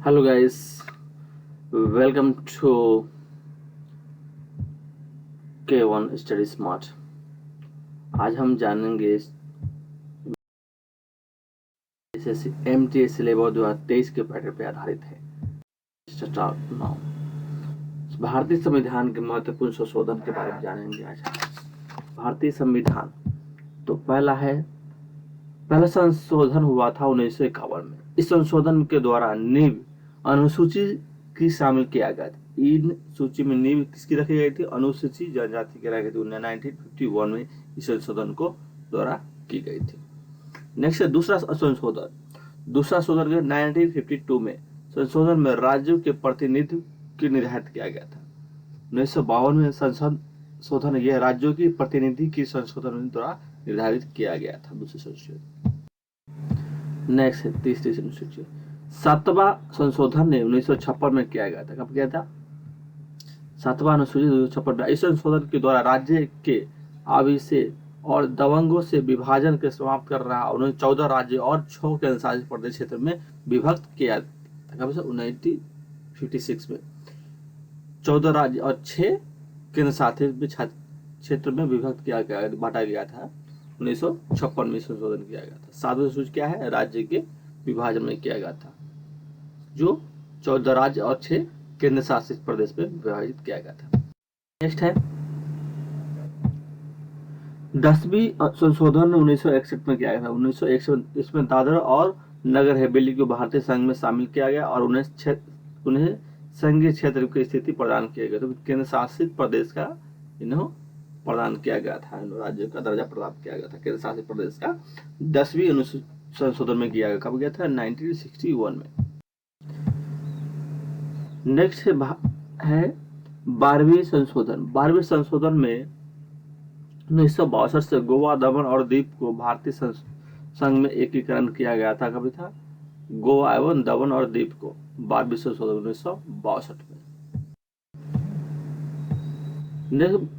Hello guys, welcome to K1 Study Smart। आज हम जानेंगे एसएससी MTA सिलेबस 2023 के पैटर्न पर आधारित है। Start now. भारतीय संविधान के महत्वपूर्ण संशोधन के बारे में जानेंगे आज। भारतीय संविधान तो पहला संशोधन हुआ था 1951 में। इस संशोधन के द्वारा नींव अनुसूची की शामिल किया गया था। इन सूची में नींव किसकी रखी गई थी? अनुसूचित जनजाति की रखी थी। 1951 में इस संशोधन को द्वारा की गई थी। नेक्स्ट है दूसरा संशोधन 1952 में संशोधन में राज्यों के प्रतिनिधित्व की निर्धारित किया गया था। 1952 में संशोधन यह राज्यों की प्रतिनिधि की संशोधन द्वारा निर्धारित किया गया था। दूसरे संशोधन। नेक्स्ट है तीसरी अनुसूची 7वां संशोधन ने 1956 में किया गया था। कब किया था? 7वां अनुसूची 1956 में। इस संशोधन के द्वारा राज्य के आविष्य और दबंगों से विभाजन के समाप्त कर रहा। उन्होंने 14 राज्य और 6 केंद्रशासित प्रदेश क्षेत्र में विभक्त किया था। कब से? 1956 में 14 राज्य और 6 केंद्रशासित क्षेत्र में विभक्त किया गया, बांटा गया था। 1956 में संशोधन किया गया था। 7वां अनुसूची क्या है? राज्य के विभाजन में किया गया था, जो 14 राज्य और 6 केंद्र शासित प्रदेश में विभाजित किया गया था। नेक्स्ट है 10वीं संशोधन 1961 में किया गया था। 1961 इसमें दादरा और नगर हवेली को भारतीय संघ में शामिल किया गया और उन्हें संघीय क्षेत्र की स्थिति प्रदान किया गया। तो केंद्र शासित प्रदेश का इन्हें प्रदान किया गया था, राज्य का दर्जा प्राप्त किया गया था। केंद्र शासित प्रदेश का 10वीं संशोधन में किया गया। कब गया था? 1961 में। नेक्स्ट है 12वीं संशोधन। 12वीं संशोधन में 1962 से गोवा, दमन और दीव को भारतीय संघ में एकीकरण किया गया था। कभी था? गोवा एवं दमन और दीव को 12वीं संशोधन 1962 में।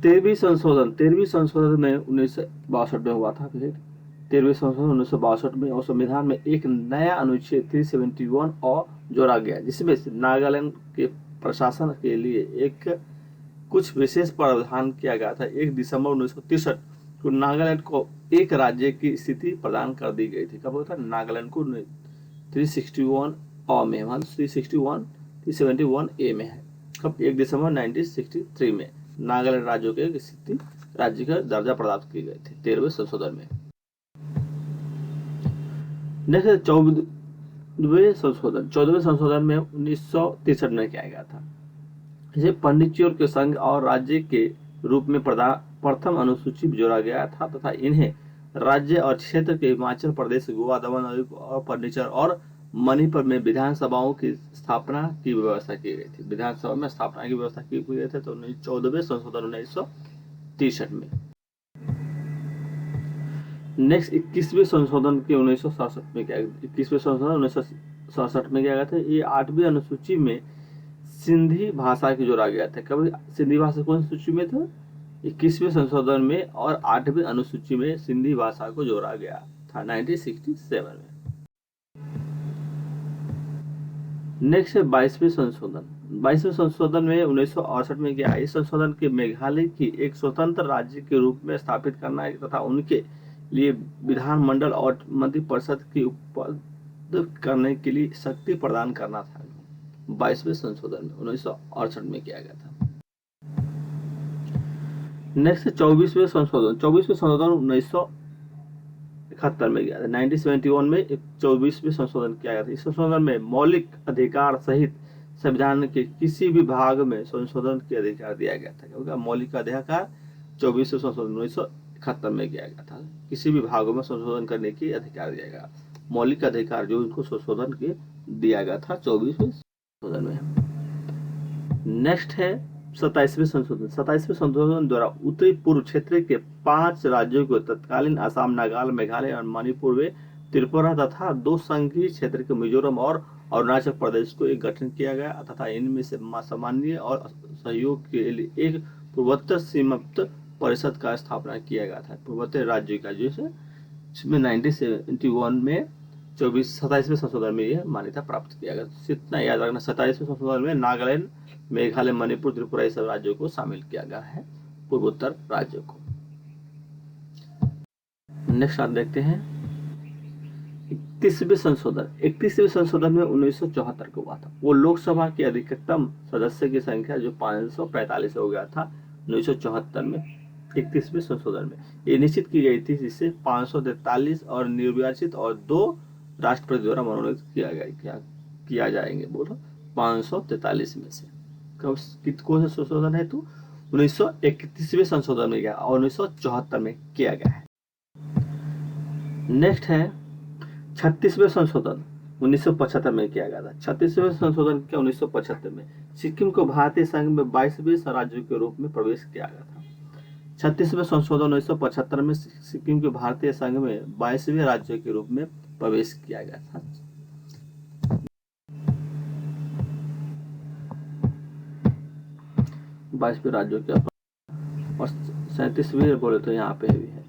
13वीं संशोधन में 1962 में हुआ था। फिर 13वीं संशोधन 1962 में और संविधान में एक नया अनुच्छेद 371 और जोड़ा गया, जिसमें नागालैंड के प्रशासन के लिए एक कुछ विशेष प्रावधान किया गया था। 1 दिसंबर 1963 को नागालैंड को एक राज्य की स्थिति प्रदान कर दी गई थी। कब होता? नागालैंड को 361 अ में, 371 ए में है। कब? 1 दिसंबर 1963 में नागालैंड राज्यों के स्थिति राज्य का दर्जा प्राप्त किए गए थे 13वें संशोधन में। नेक्स्ट 14वें संशोधन में 1963 में किया गया था। इसे पंडिचेरी के संघ और राज्य के रूप में प्रथम अनुसूची जोड़ा गया था तथा इन्हें राज्य और क्षेत्र के हिमाचल प्रदेश, गोवा, दमन और पंडिचेरी और मणिपुर में विधानसभाओं की स्थापना की व्यवस्था की गई थी। विधानसभा में स्थापना की व्यवस्था की गई थी। तो 14वें संशोधन 1963 में। नेक्स्ट 21वें संशोधन के 1967 में किया गया। 21वें संशोधन 1967 में किया गया था। ये 8वीं अनुसूची में सिंधी भाषा की जोड़ा गया था। कभी सिंधी भाषा कौन सी सूची में था? 21वें संशोधन में और 8वीं अनुसूची में सिंधी भाषा को जोड़ा गया था 1967 में। नेक्स्ट है 22वें संशोधन। 22वें संशोधन में 1968 में किया। इस संशोधन के मेघालय की एक स्वतंत्र राज्य के रूप में स्थापित करना तथा उनके लिए विधानमंडल और मंत्रिपरिषद की उपलब्ध करने के लिए शक्ति प्रदान करना था। 22वें संशोधन में 1968 में किया गया था। नेक्स्ट 24वें संशोधन 1971 में किया था। 1971 में 24वें संशोधन किया गया था। इस संशोधन में मौलिक अधिकार सहित संविधान के किसी भी भाग में संशोधन के अधिकार दिया गया था। क्योंकि मौलिक अधिकार 24वें संशोधन 1971 में किया गया था। किसी भी भागों में संशोधन करने की अधिकार दिया गया। मौलिक अधिकार जो उनको संशोधन के दिया गया था 24वें संशोधन में। नेक्स्ट है 27वें संशोधन। 27वें संशोधन द्वारा उत्तरी पूर्व क्षेत्र के 5 राज्यों को तत्कालीन असम, नागालैंड, मेघालय और मणिपुर में त्रिपुरा तथा 2 संघीय क्षेत्र के मिजोरम और अरुणाचल प्रदेश को एक गठन किया गया तथा इनमें से सामान्य और सहयोग के लिए एक पूर्वोत्तर सीमांत परिषद का स्थापना किया गया था। पूर्वोत्तर राज्य का जिसमें 1971 में 27वें संशोधन में यह मान्यता प्राप्त किया गया। इतना याद रखना, 27वें संशोधन में नागालैंड, मेघालय, मणिपुर, त्रिपुरा ये सब राज्यों को शामिल किया गया है, पूर्वोत्तर राज्यों को। नेक्स्ट आप देखते हैं 31वें संशोधन। 31वें संशोधन में 1974 को हुआ था। वो लोकसभा के अधिकतम सदस्य की संख्या जो 545 हो गया था 1974 में 31वें संशोधन में ये निश्चित की गई थी, जिससे 543 और निर्वाचित और 2 राष्ट्रपति द्वारा मनोनीत किया जाएंगे। बोलो 543 में से कौन सा संशोधन है? तो 1931वें संशोधन में गया और 1974 में किया गया है। नेक्स्ट है 36वें संशोधन 1975 में किया गया था। 36वें संशोधन क्या 1975 में सिक्किम को भारतीय संघ में 22वें राज्य के रूप में प्रवेश किया गया था। 36वें संशोधन 1975 में सिक्किम के भारतीय संघ में 22वें राज्य के रूप में प्रवेश किया गया था। बाईसवें राज्यों के और 37वें बोले तो यहाँ पे भी है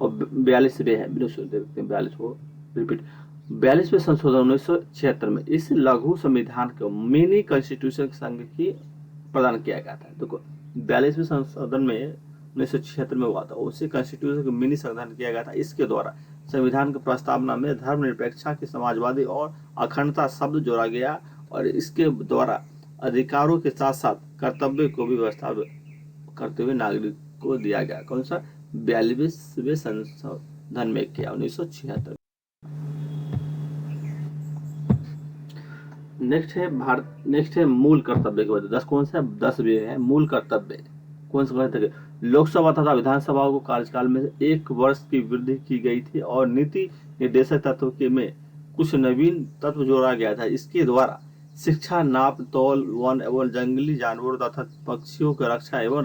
और 42वें है। 42 को रिपीट 42वें संशोधन 1976 में इस लघु संविधान को मिनी कॉन्स्टिट्यूशन संघ की प्रदान किया गया था। देखो 42वें संशोधन में 1976 में हुआ था, उसी कॉन्स्टिट्यूशन को मिनी संविधान किया गया था। इसके द्वारा संविधान की प्रस्तावना में धर्मनिरपेक्षता की समाजवादी और अखंडता शब्द जोड़ा गया और इसके द्वारा अधिकारों के साथ साथ कर्तव्य को भी व्यवस्था करते हुए नागरिक को दिया गया। कौन सा? 42वें संशोधन में किया 1976। नेक्स्ट है मूल कर्तव्य के बाद 10 कौन सा? 10 भी है मूल कर्तव्य। कौन सा कर्तव्य? लोकसभा तथा विधानसभाओं को कार्यकाल में 1 वर्ष की वृद्धि की गई थी और नीति निर्देशक तत्व के में कुछ नवीन तत्व जोड़ा गया था। इसके द्वारा शिक्षा, नाप तौल, वन एवं जंगली जानवरों तथा पक्षियों की रक्षा एवं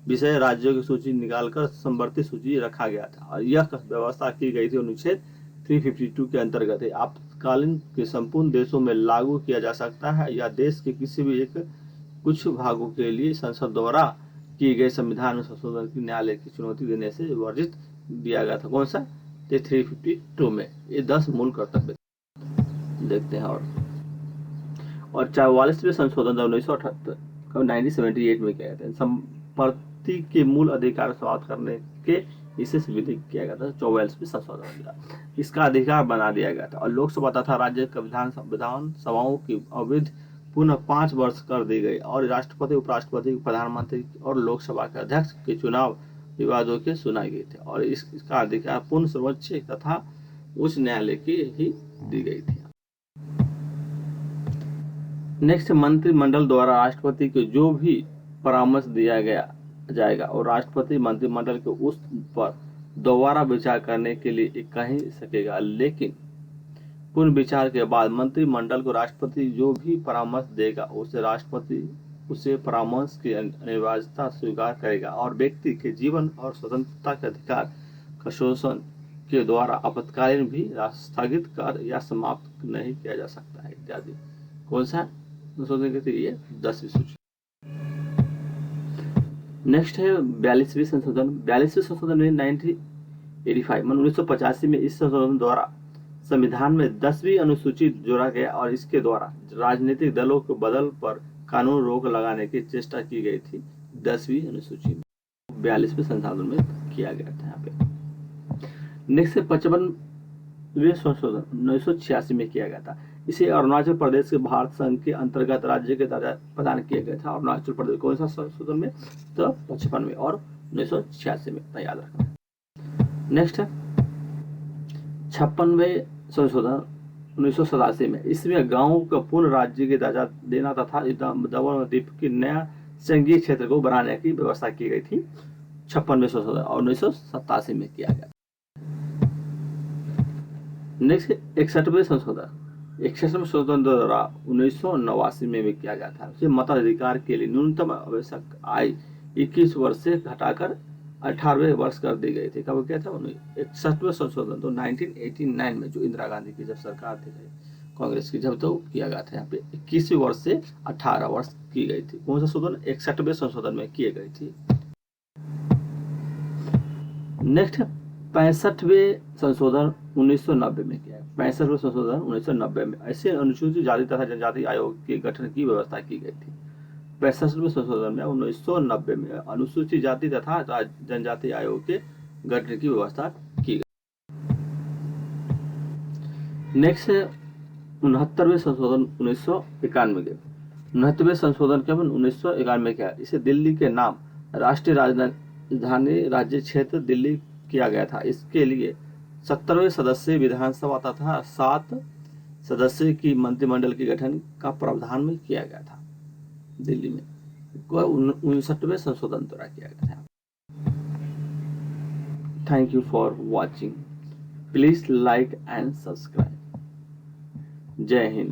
विषय राज्यों की सूची निकालकर समवर्ती सूची रखा गया था और यह व्यवस्था की गई थी अनुच्छेद 352 के अंतर्गत। आपातकालीन के संपूर्ण देशों में लागू किया जा सकता है या देश के किसी भी एक कुछ भागों के लिए संसद द्वारा किए गए संविधान में संशोधन की न्यायालय की चुनौती देने से वर्जित दिया गया था। कौन सा? 352 में ये 10 मूल कर्तव्य देखते हैं। और 44वें संशोधन 1978 1978 में किया गया था। संपत्ति के मूल अधिकार समाप्त करने के विशेष विधि किया गया था। 44वें संशोधन इसका अधिकार बना दिया गया था और लोकसभा तथा राज्य विधानसभाओं की अवधि पुनः 5 वर्ष कर दी गई और राष्ट्रपति, उपराष्ट्रपति, प्रधानमंत्री और लोकसभा के अध्यक्ष के चुनाव विवादों के सुनाए गए थे और इसका अधिकार पूर्ण सर्वोच्च तथा उच्च न्यायालय की ही दी गई थी। नेक्स्ट, मंत्रिमंडल द्वारा राष्ट्रपति को जो भी परामर्श दिया जाएगा और राष्ट्रपति मंत्रिमंडल को उस पर दोबारा विचार करने के लिए कह सकेगा, लेकिन पूर्ण विचार के बाद मंत्रिमंडल को राष्ट्रपति जो भी परामर्श देगा उसे राष्ट्रपति उसे परामर्श की अनिवार्यता स्वीकार करेगा और व्यक्ति के जीवन और स्वतंत्रता के अधिकार का शोषण के द्वारा आपातकालीन भी स्थगित कर या समाप्त नहीं किया जा सकता है इत्यादि। कौन सा संशोधन के ये 10वीं सूची। नेक्स्ट है 42वीं संशोधन। 42वें संशोधन में 1985 में इस संशोधन द्वारा संविधान में 10वीं अनुसूची जोड़ा गया और इसके द्वारा राजनीतिक दलों को बदल पर कानून रोक लगाने की चेष्टा की गई थी। 10वीं अनुसूची में 42वें संशोधन में किया गया था यहाँ पे। नेक्स्ट है 55वें संशोधन 1986 में किया गया था। इसे अरुणाचल प्रदेश के भारत संघ के अंतर्गत राज्य के दर्जा प्रदान किया गया था। अरुणाचल प्रदेश कौन सा संशोधन में? तो 55 में और 1986 में, याद रखना। नेक्स्ट है 56वें संशोधन 1987 में। इसमें गांव का पूर्ण राज्य के दर्जा देना तथा दमन द्वीप के नया संघीय क्षेत्र को बनाने की व्यवस्था की गई थी। 56वें संशोधन और 1987 में किया गया। नेक्स्ट 61वें संशोधन। 61वें संशोधन द्वारा 1989 में भी किया गया था। उसे मताधिकार के लिए न्यूनतम आवश्यक आयु 21 वर्ष से घटाकर 18वें वर्ष कर दी गई थी। कब क्या था? 61वें संशोधन तो 1989 में, जो इंदिरा गांधी की जब सरकार थी कांग्रेस की, जब तो किया गया था। यहाँ पे 21वें वर्ष से 18 वर्ष की गई थी। कौन सा संशोधन? 61वें संशोधन में किए गई थी। नेक्स्ट 65वें संशोधन 1990 में किया है। 65वें संशोधन 1990 में ऐसे अनुसूचित जाति तथा जनजाति आयोग के गठन की व्यवस्था की गई थी। 65वें संशोधन में 1990 में अनुसूचित जाति तथा जनजाति आयोग के गठन की व्यवस्था की गई। नेक्स्ट है 69वें संशोधन 1991 के। 69वें संशोधन केवल 1991 क्या है, इसे दिल्ली के नाम राष्ट्रीय राजधानी राज्य क्षेत्र दिल्ली किया गया था। इसके लिए 70वें सदस्य विधानसभा तथा 7 सदस्य की मंत्रिमंडल के गठन का प्रावधान में किया गया था। दिल्ली में 59वें संशोधन द्वारा किया गया था। Thank you for watching. Please like and subscribe. जय हिंद।